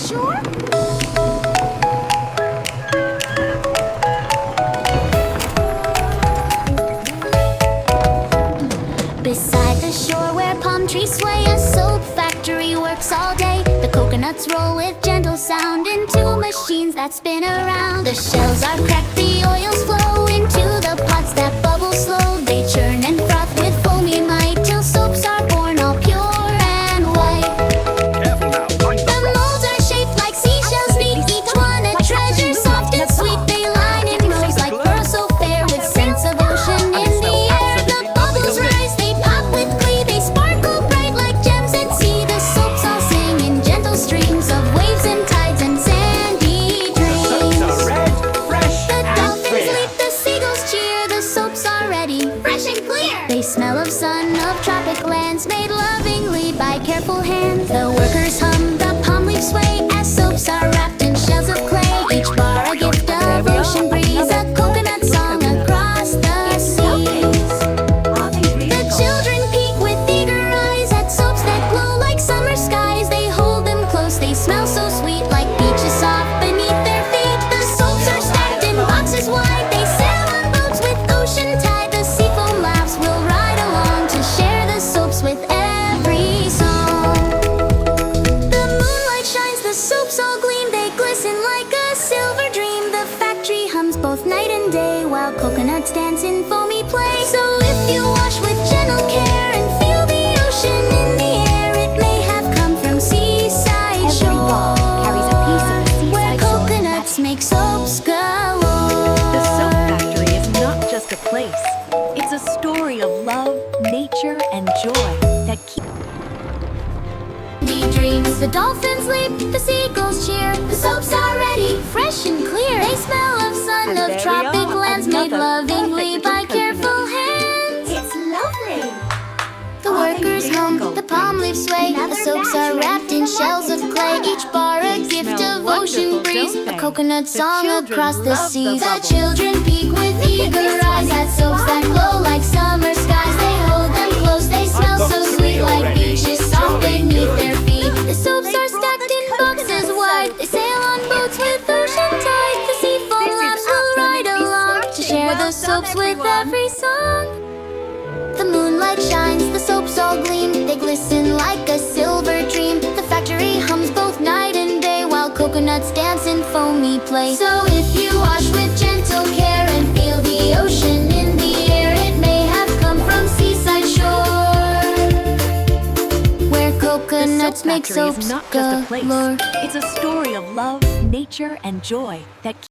shore? Beside the shore where palm trees sway, a soap factory works all day. The coconuts roll with gentle sound into machines that spin around. The shells are cracked, the oils flow into the pots that bubble slow. They churn and froth with foamy might till soaps are born all pure and white. Careful now, mind The molds are shaped like seashells neat, each one a treasure, soft and sweet. They line in rows like pearls so fair, with scents of ocean in the air. The bubbles rise, they pop with glee, they sparkle bright like gems at sea. The soaps all sing in gentle streams of waves and tides and sandy dreams. The dolphins leap, the seagulls cheer, the soaps are ready, fresh and clear. They smell of sun, of tropic lands, made lovingly by careful hands. The workers hum, the palm leaves sway, as soaps are wrapped in shells of clay. Each bar a gift of ocean breeze, a coconut song across the seas. The children peek with eager eyes at soaps that glow like summer skies. They hold them close, they smell so sweet, like beaches soft beneath their feet. The soaps are stacked in boxes wide, they sail on boats with ocean tide. The sea foam laughs, we'll ride along to share the soaps with every song. The moonlight shines, the soaps all gleam, they glisten like a silver dream. The factory hums both night and day, while coconuts dance in foamy play. So if you wash with gentle care and feel the ocean in the air, it may have come from Seaside Every shore, ball carries a piece of the where seaside shore. coconuts make soaps galore. The soap factory is not just a place. It's a story of love, nature, and joy that keeps Dreams, the dolphins leap, the seagulls cheer. The soaps are ready, fresh and clear. They smell of sun, And of there we tropic are, lands, made another lovingly perfect by little careful hands. It's lovely. The workers hum, the palm leaves sway. The soaps are wrapped in shells of clay. Each bar a gift of ocean breeze, a coconut song across the seas. The children peek with eager eyes at soaps that glow like summer skies. They hold them close, they smell so sweet, like beaches soft beneath their feet. The soaps are stacked in boxes wide, they sail on boats with ocean tide. The sea foam laps will ride along to share the soaps with every song. The moonlight shines, the soaps all gleam, they glisten like a silver dream. The factory hums both night and day, while coconuts dance in foamy play. So if you wash with gentle care and feel the ocean in the air, it may have come from Seaside shore, where The coconuts soap make factory soaps is not just a place. galore. It's a story of love, nature, and joy that